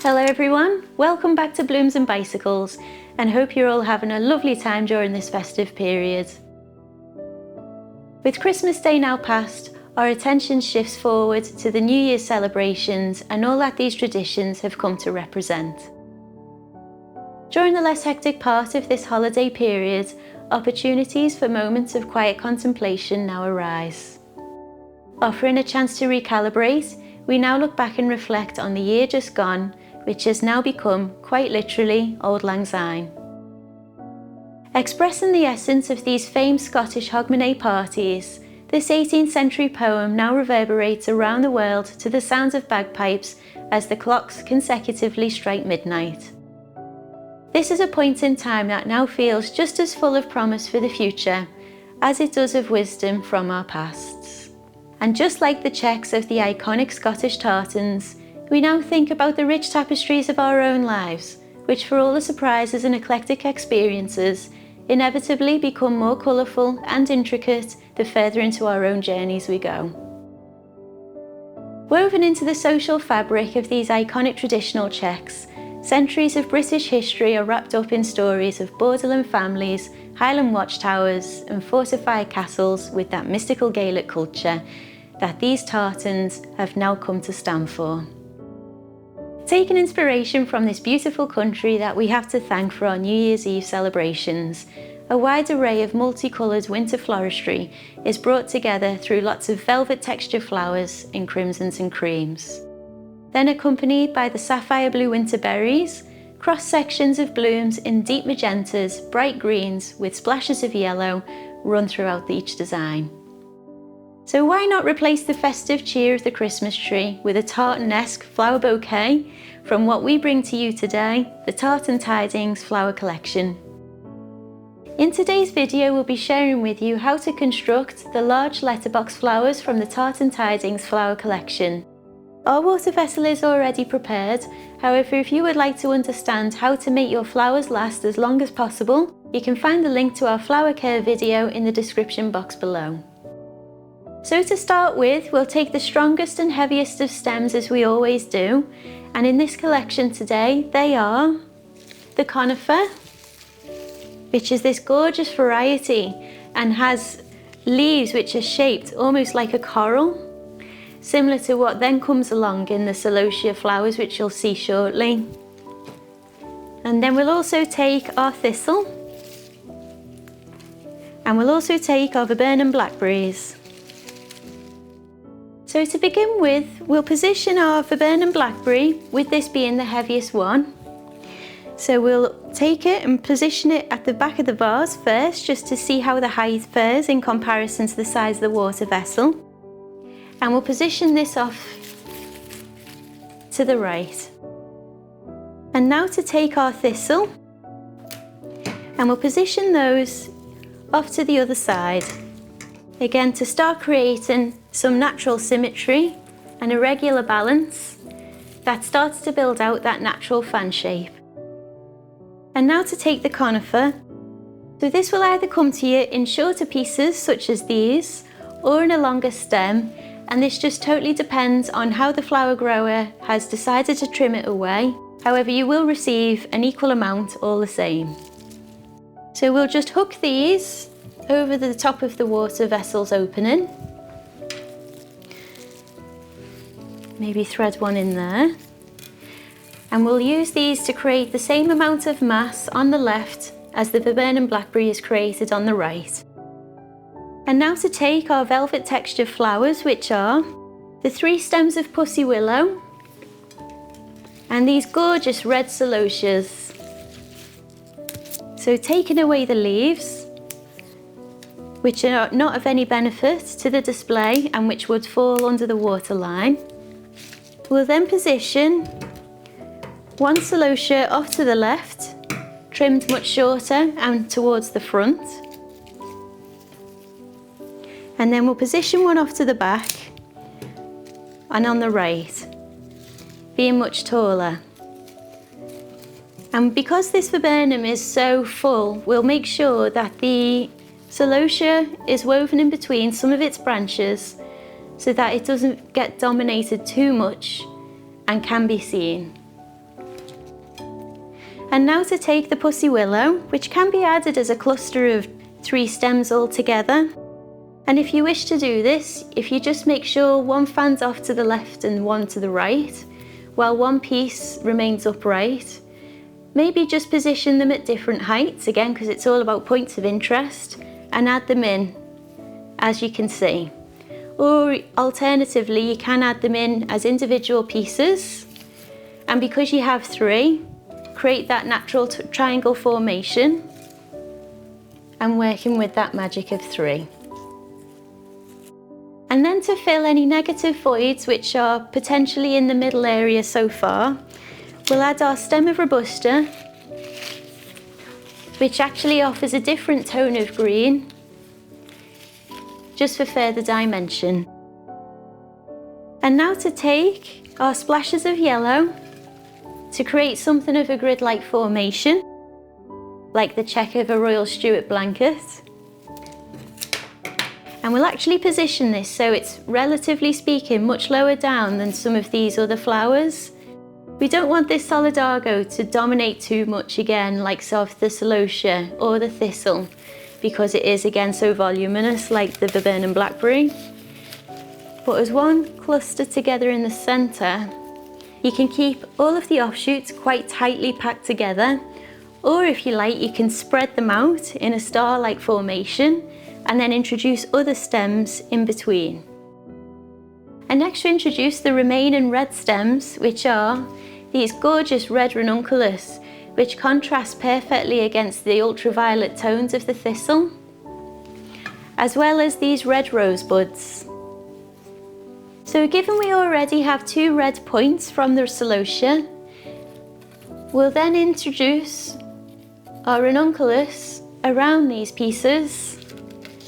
Hello everyone, welcome back to Blooms and Bicycles, and hope you're all having a lovely time during this festive period. With Christmas Day now past, our attention shifts forward to the New Year's celebrations and all that these traditions have come to represent. During the less hectic part of this holiday period, opportunities for moments of quiet contemplation now arise. Offering a chance to recalibrate, we now look back and reflect on the year just gone, which has now become, quite literally, Auld Lang Syne. Expressing the essence of these famed Scottish hogmanay parties, this 18th century poem now reverberates around the world to the sounds of bagpipes as the clocks consecutively strike midnight. This is a point in time that now feels just as full of promise for the future as it does of wisdom from our pasts. And just like the checks of the iconic Scottish tartans, we now think about the rich tapestries of our own lives, which for all the surprises and eclectic experiences, inevitably become more colourful and intricate the further into our own journeys we go. Woven into the social fabric of these iconic traditional checks, centuries of British history are wrapped up in stories of Borderland families, Highland watchtowers and fortified castles with that mystical Gaelic culture that these tartans have now come to stand for. Taking inspiration from this beautiful country that we have to thank for our New Year's Eve celebrations, a wide array of multicoloured winter floristry is brought together through lots of velvet texture flowers in crimsons and creams. Then accompanied by the sapphire-blue winter berries, cross-sections of blooms in deep magentas, bright greens with splashes of yellow run throughout each design. So why not replace the festive cheer of the Christmas tree with a tartan-esque flower bouquet from what we bring to you today, the Tartan Tidings flower collection. In today's video we'll be sharing with you how to construct the large letterbox flowers from the Tartan Tidings flower collection. Our water vessel is already prepared, however if you would like to understand how to make your flowers last as long as possible, you can find the link to our flower care video in the description box below. So to start with, we'll take the strongest and heaviest of stems as we always do, and in this collection today they are the Conifer, which is this gorgeous variety and has leaves which are shaped almost like a coral, similar to what then comes along in the Celosia flowers, which you'll see shortly. And then we'll also take our Thistle, and we'll also take our Viburnum Blackberries. So to begin with, we'll position our Viburnum Blackberry, with this being the heaviest one. So we'll take it and position it at the back of the vase first, just to see how the height fares in comparison to the size of the water vessel. And we'll position this off to the right. And now to take our Thistle, and we'll position those off to the other side. Again, to start creating some natural symmetry and a regular balance that starts to build out that natural fan shape. And now to take the Conifer. So this will either come to you in shorter pieces such as these, or in a longer stem, and this just totally depends on how the flower grower has decided to trim it away. However, you will receive an equal amount all the same. So we'll just hook these over the top of the water vessel's opening. Maybe thread one in there. And we'll use these to create the same amount of mass on the left as the Viburnum Blackberry is created on the right. And now to take our velvet textured flowers, which are the 3 stems of Pussy Willow and these gorgeous red Celosias. So taking away the leaves, which are not of any benefit to the display and which would fall under the water line. We'll then position one Celosia off to the left, trimmed much shorter and towards the front. And then we'll position one off to the back and on the right, being much taller. And because this viburnum is so full, we'll make sure that the Celosia is woven in between some of its branches so that it doesn't get dominated too much and can be seen. And now to take the Pussy Willow, which can be added as a cluster of 3 stems all together. And if you wish to do this, if you just make sure one fan's off to the left and one to the right, while one piece remains upright, maybe just position them at different heights, again, because it's all about points of interest, and add them in, as you can see. Or alternatively, you can add them in as individual pieces, and because you have 3, create that natural triangle formation, and working with that magic of 3. And then to fill any negative voids which are potentially in the middle area so far, we'll add our stem of Robusta, which actually offers a different tone of green, just for further dimension. And now to take our splashes of yellow to create something of a grid-like formation, like the check of a Royal Stewart blanket. And we'll actually position this so it's, relatively speaking, much lower down than some of these other flowers. We don't want this Solidago to dominate too much again, like sort of the Celosia or the Thistle, because it is again so voluminous, like the Viburnum Blackberry. But as one cluster together in the centre, you can keep all of the offshoots quite tightly packed together, or if you like, you can spread them out in a star-like formation and then introduce other stems in between. And next we introduce the remaining red stems, which are these gorgeous red Ranunculus, which contrast perfectly against the ultraviolet tones of the Thistle, as well as these red Rosebuds. So given we already have 2 red points from the Celosia, we'll then introduce our Ranunculus around these pieces,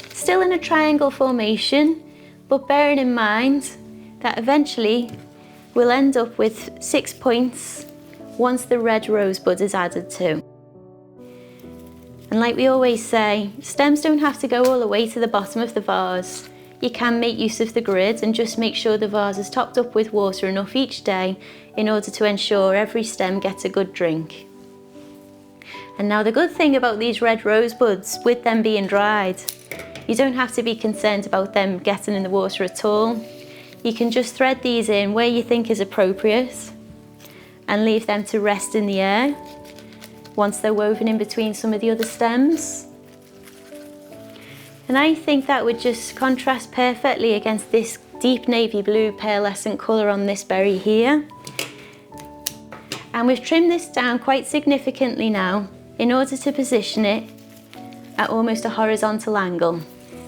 still in a triangle formation, but bearing in mind that eventually we'll end up with 6 points once the red Rosebud is added to. And like we always say, stems don't have to go all the way to the bottom of the vase. You can make use of the grid and just make sure the vase is topped up with water enough each day in order to ensure every stem gets a good drink. And now the good thing about these red Rosebuds, with them being dried, you don't have to be concerned about them getting in the water at all. You can just thread these in where you think is appropriate and leave them to rest in the air once they're woven in between some of the other stems. And I think that would just contrast perfectly against this deep navy blue pearlescent colour on this berry here. And we've trimmed this down quite significantly now in order to position it at almost a horizontal angle,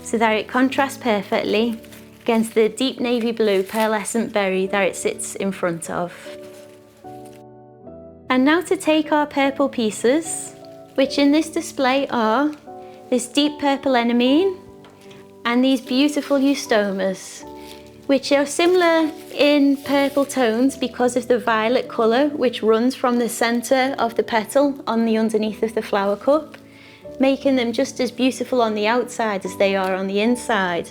so that it contrasts perfectly against the deep navy blue pearlescent berry that it sits in front of. And now to take our purple pieces, which in this display are this deep purple anemone and these beautiful eustomas, which are similar in purple tones because of the violet colour which runs from the centre of the petal on the underneath of the flower cup, making them just as beautiful on the outside as they are on the inside.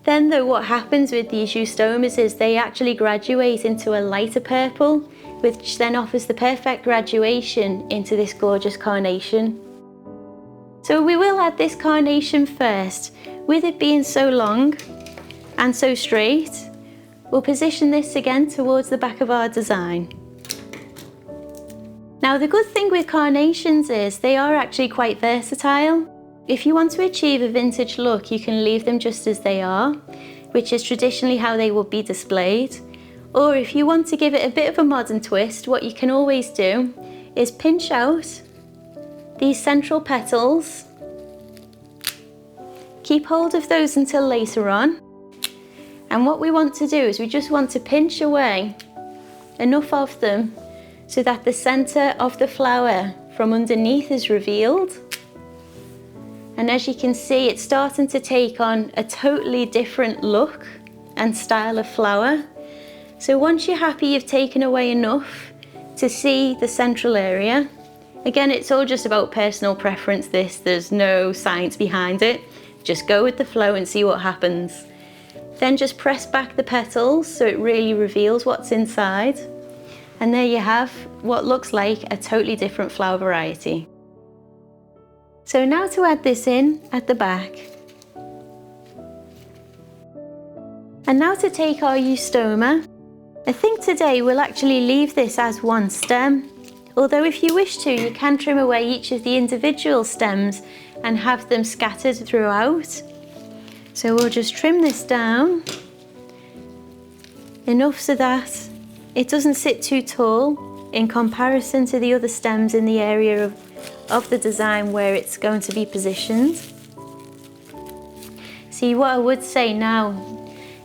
Then though, what happens with these eustomas is they actually graduate into a lighter purple, which then offers the perfect graduation into this gorgeous carnation. So we will add this carnation first. With it being so long and so straight, we'll position this again towards the back of our design. Now the good thing with carnations is they are actually quite versatile. If you want to achieve a vintage look, you can leave them just as they are, which is traditionally how they will be displayed. Or if you want to give it a bit of a modern twist, what you can always do is pinch out these central petals, keep hold of those until later on, and what we want to do is we just want to pinch away enough of them so that the centre of the flower from underneath is revealed. And as you can see, it's starting to take on a totally different look and style of flower. So once you're happy you've taken away enough to see the central area, again, it's all just about personal preference this, there's no science behind it. Just go with the flow and see what happens. Then just press back the petals so it really reveals what's inside. And there you have what looks like a totally different flower variety. So now to add this in at the back. And now to take our Eustoma. I think today we'll actually leave this as one stem, although if you wish to, you can trim away each of the individual stems and have them scattered throughout. So we'll just trim this down, enough so that it doesn't sit too tall in comparison to the other stems in the area of the design where it's going to be positioned. See, what I would say now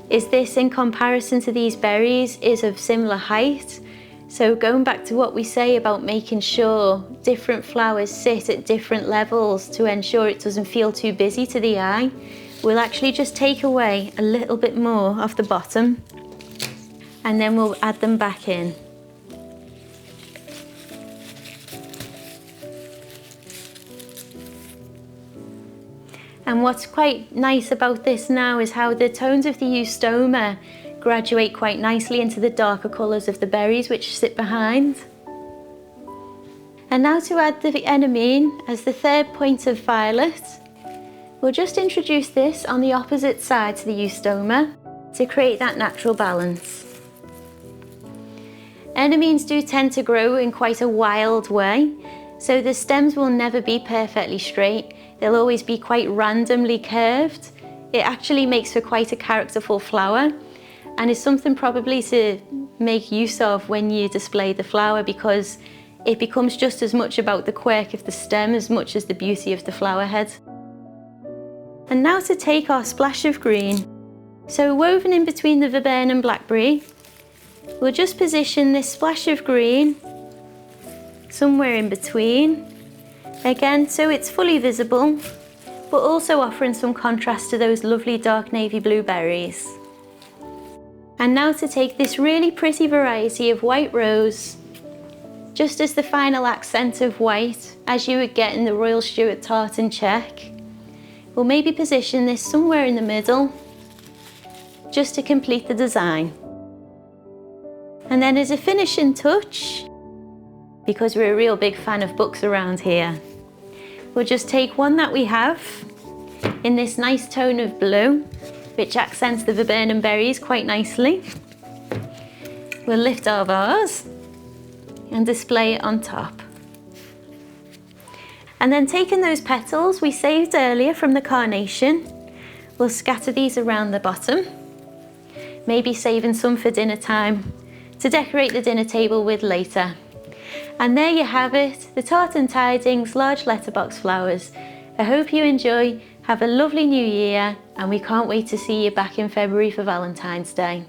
is this, in comparison to these berries, is of similar height. So going back to what we say about making sure different flowers sit at different levels to ensure it doesn't feel too busy to the eye, we'll actually just take away a little bit more off the bottom and then we'll add them back in. And what's quite nice about this now is how the tones of the Eustoma graduate quite nicely into the darker colours of the berries which sit behind. And now to add the Anemone as the third point of violet, we'll just introduce this on the opposite side to the Eustoma to create that natural balance. Anemones do tend to grow in quite a wild way, so the stems will never be perfectly straight. They'll always be quite randomly curved. It actually makes for quite a characterful flower and is something probably to make use of when you display the flower, because it becomes just as much about the quirk of the stem as much as the beauty of the flower head. And now to take our splash of green. So woven in between the Viburnum Blackberry, we'll just position this splash of green somewhere in between. Again, so it's fully visible, but also offering some contrast to those lovely dark navy blue berries. And now to take this really pretty variety of white rose, just as the final accent of white, as you would get in the Royal Stewart Tartan check. We'll maybe position this somewhere in the middle, just to complete the design. And then as a finishing touch, because we're a real big fan of books around here, we'll just take one that we have in this nice tone of blue, which accents the viburnum berries quite nicely. We'll lift our vase and display it on top. And then taking those petals we saved earlier from the carnation, we'll scatter these around the bottom, maybe saving some for dinner time to decorate the dinner table with later. And there you have it, the Tartan Tidings large letterbox flowers. I hope you enjoy, have a lovely new year, and we can't wait to see you back in February for Valentine's Day.